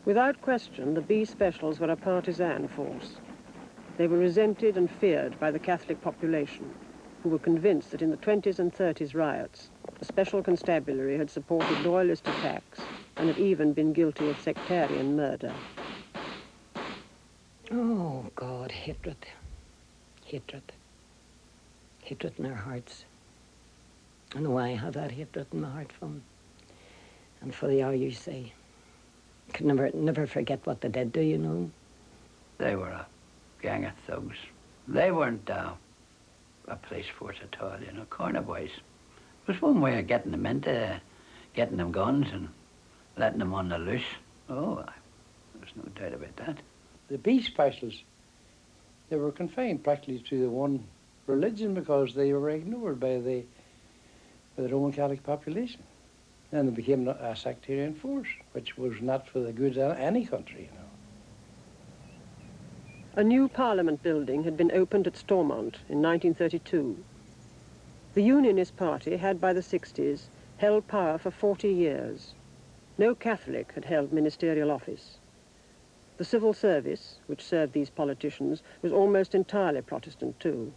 Without question, the B Specials were a partisan force. They were resented and feared by the Catholic population, who were convinced that in the 20s and 30s riots, the Special Constabulary had supported loyalist attacks and had even been guilty of sectarian murder. Oh, God, hatred. Hatred. Hatred in our hearts. I know I have that hatred in my heart for them. And for the RUC. Could never forget what they did, do you know? They were a gang of thugs. They weren't a police force at all, you know, corner boys. It was one way of getting them into, getting them guns and letting them on the loose. Oh, there's no doubt about that. The B Specials, they were confined practically to the one religion because they were ignored by the Roman Catholic population. And they became a sectarian force, which was not for the good of any country, you know. A new Parliament building had been opened at Stormont in 1932. The Unionist party had by the 60s held power for 40 years. No Catholic had held ministerial office. The civil service, which served these politicians, was almost entirely Protestant too.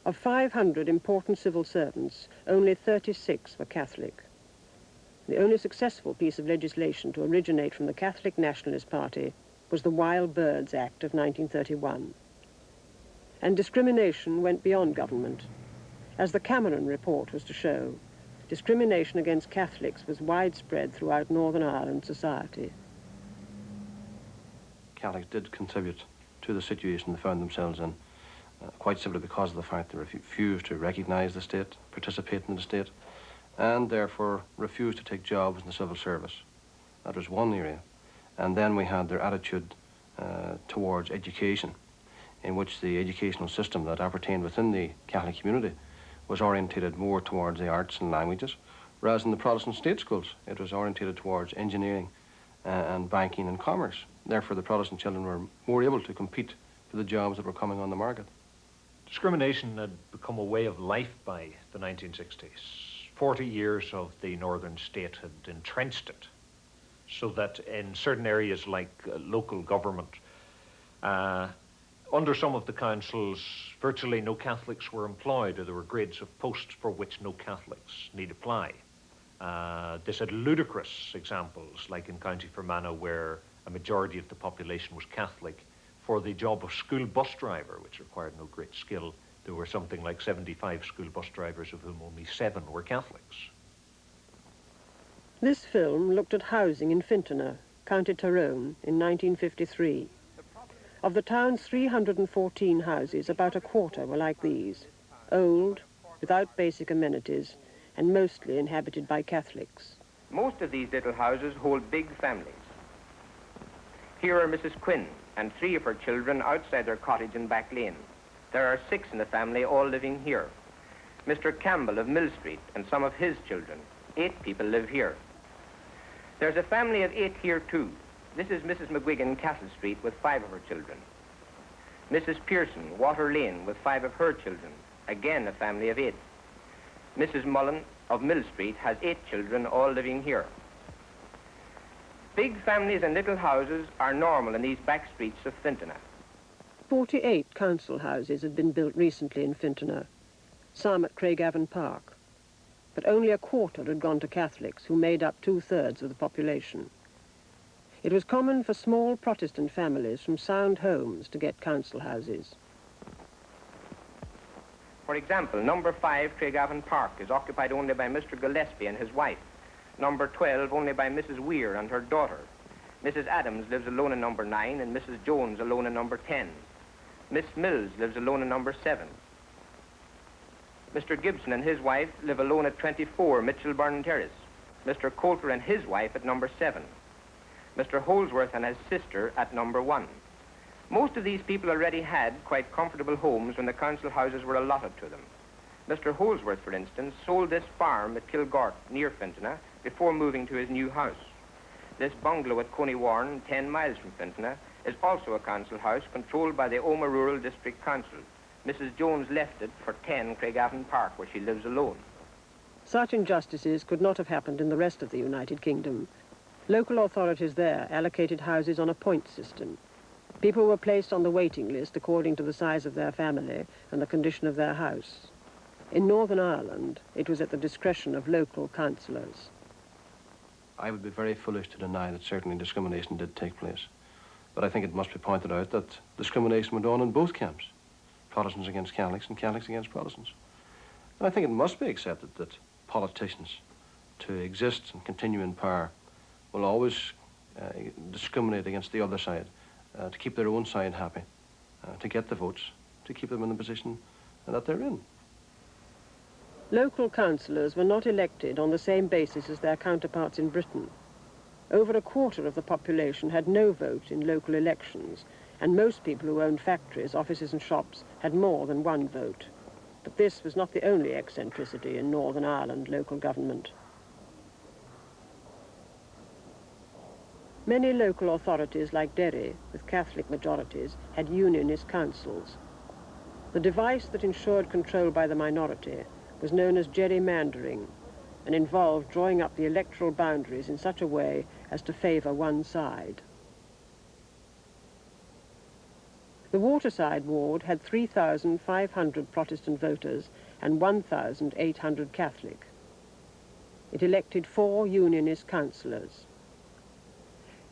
Of 500 important civil servants, only 36 were Catholic. The only successful piece of legislation to originate from the Catholic Nationalist Party was the Wild Birds Act of 1931. And discrimination went beyond government. As the Cameron report was to show, discrimination against Catholics was widespread throughout Northern Ireland society. Catholics did contribute to the situation they found themselves in, quite simply because of the fact they refused to recognise the state, participate in the state, and therefore refused to take jobs in the civil service. That was one area. And then we had their attitude towards education, in which the educational system that appertained within the Catholic community was orientated more towards the arts and languages, whereas in the Protestant state schools it was orientated towards engineering and banking and commerce. Therefore the Protestant children were more able to compete for the jobs that were coming on the market. Discrimination had become a way of life by the 1960s. 40 years of the northern state had entrenched it, so that in certain areas like local government, under some of the councils, virtually no Catholics were employed, or there were grades of posts for which no Catholics need apply. This had ludicrous examples, like in County Fermanagh, where a majority of the population was Catholic. For the job of school bus driver, which required no great skill, there were something like 75 school bus drivers, of whom only 7 were Catholics. This film looked at housing in Fintona, County Tyrone, in 1953. Of the town's 314 houses, about a quarter were like these, old, without basic amenities, and mostly inhabited by Catholics. Most of these little houses hold big families. Here are Mrs. Quinn and 3 of her children outside their cottage in Back Lane. There are 6 in the family, all living here. Mr. Campbell of Mill Street and some of his children. 8 people live here. There's a family of 8 here too. This is Mrs. McGuigan, Castle Street, with 5 of her children. Mrs. Pearson, Water Lane, with 5 of her children. Again, a family of 8. Mrs. Mullen of Mill Street has 8 children, all living here. Big families and little houses are normal in these back streets of Fintona. 48 council houses had been built recently in Fintona, some at Craigavon Park, but only a quarter had gone to Catholics, who made up 2/3 of the population. It was common for small Protestant families from sound homes to get council houses. For example, number 5 Craigavon Park is occupied only by Mr. Gillespie and his wife. Number 12 only by Mrs. Weir and her daughter. Mrs. Adams lives alone in number 9 and Mrs. Jones alone in number 10. Miss Mills lives alone in number 7. Mr. Gibson and his wife live alone at 24 Mitchellburn Terrace. Mr. Coulter and his wife at number 7. Mr. Holsworth and his sister at number 1. Most of these people already had quite comfortable homes when the council houses were allotted to them. Mr. Holsworth, for instance, sold this farm at Kilgort, near Fintona, before moving to his new house. This bungalow at Coney Warren, 10 miles from Fintona, is also a council house controlled by the Omagh Rural District Council. Mrs. Jones left it for 10 Craigavon Park, where she lives alone. Such injustices could not have happened in the rest of the United Kingdom. Local authorities there allocated houses on a point system. People were placed on the waiting list according to the size of their family and the condition of their house. In Northern Ireland, it was at the discretion of local councillors. I would be very foolish to deny that certainly discrimination did take place. But I think it must be pointed out that discrimination went on in both camps, Protestants against Catholics and Catholics against Protestants. And I think it must be accepted that politicians, to exist and continue in power, will always discriminate against the other side, to keep their own side happy, to get the votes, to keep them in the position that they're in. Local councillors were not elected on the same basis as their counterparts in Britain. Over a quarter of the population had no vote in local elections, and most people who owned factories, offices and shops had more than one vote. But this was not the only eccentricity in Northern Ireland local government. Many local authorities like Derry, with Catholic majorities, had Unionist councils. The device that ensured control by the minority was known as gerrymandering and involved drawing up the electoral boundaries in such a way as to favour one side. The Waterside ward had 3,500 Protestant voters and 1,800 Catholic. It elected 4 Unionist councillors.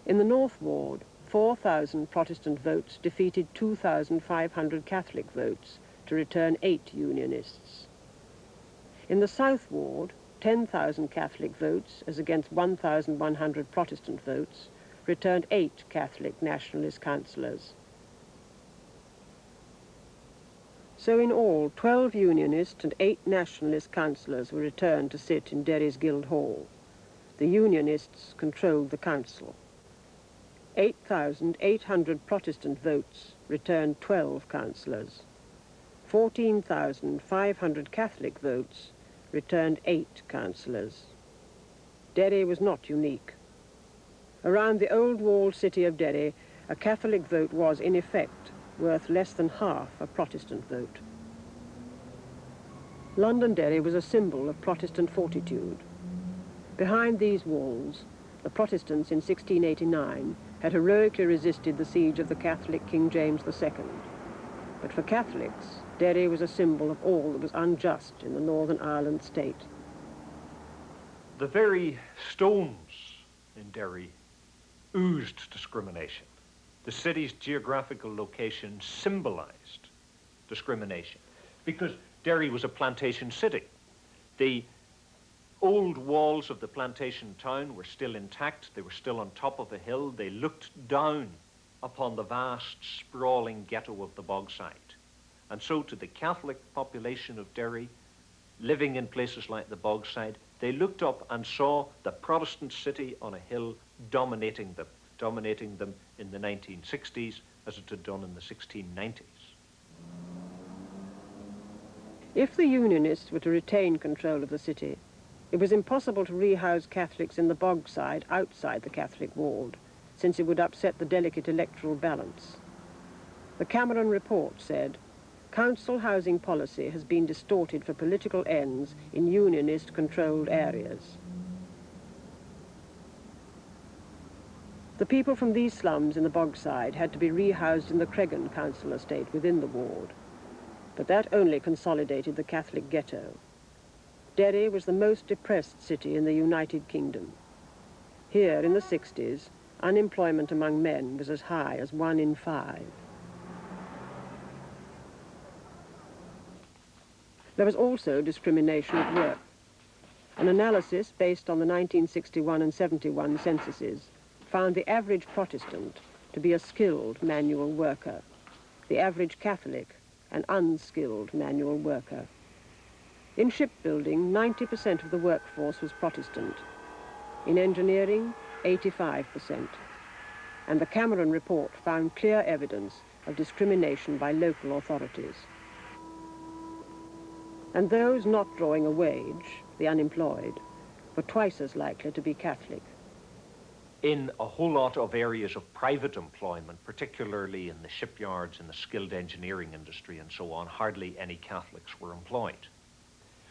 In the North Ward, 4,000 Protestant votes defeated 2,500 Catholic votes to return 8 Unionists. In the South Ward, 10,000 Catholic votes, as against 1,100 Protestant votes, returned 8 Catholic Nationalist councillors. So in all, 12 Unionist and 8 Nationalist councillors were returned to sit in Derry's Guildhall. The Unionists controlled the council. 8,800 Protestant votes returned 12 councillors. 14,500 Catholic votes returned 8 councillors. Derry was not unique. Around the old walled city of Derry, a Catholic vote was, in effect, worth less than half a Protestant vote. Londonderry was a symbol of Protestant fortitude. Behind these walls, the Protestants in 1689 had heroically resisted the siege of the Catholic King James II. But for Catholics, Derry was a symbol of all that was unjust in the Northern Ireland state. The very stones in Derry oozed discrimination. The city's geographical location symbolized discrimination because Derry was a plantation city. The old walls of the plantation town were still intact. They were still on top of a hill. They looked down upon the vast, sprawling ghetto of the Bogside. And so to the Catholic population of Derry, living in places like the Bogside, they looked up and saw the Protestant city on a hill dominating them in the 1960s as it had done in the 1690s. If the Unionists were to retain control of the city, it was impossible to rehouse Catholics in the Bogside outside the Catholic ward, since it would upset the delicate electoral balance. The Cameron report said, "Council housing policy has been distorted for political ends in Unionist-controlled areas." The people from these slums in the Bogside had to be rehoused in the Cregan council estate within the ward, but that only consolidated the Catholic ghetto. Derry was the most depressed city in the United Kingdom. Here, in the 60s, unemployment among men was as high as 1 in 5. There was also discrimination at work. An analysis based on the 1961 and 71 censuses found the average Protestant to be a skilled manual worker, the average Catholic an unskilled manual worker. In shipbuilding, 90% of the workforce was Protestant. In engineering, 85%. And the Cameron report found clear evidence of discrimination by local authorities. And those not drawing a wage, the unemployed, were twice as likely to be Catholic. In a whole lot of areas of private employment, particularly in the shipyards, in the skilled engineering industry and so on, hardly any Catholics were employed.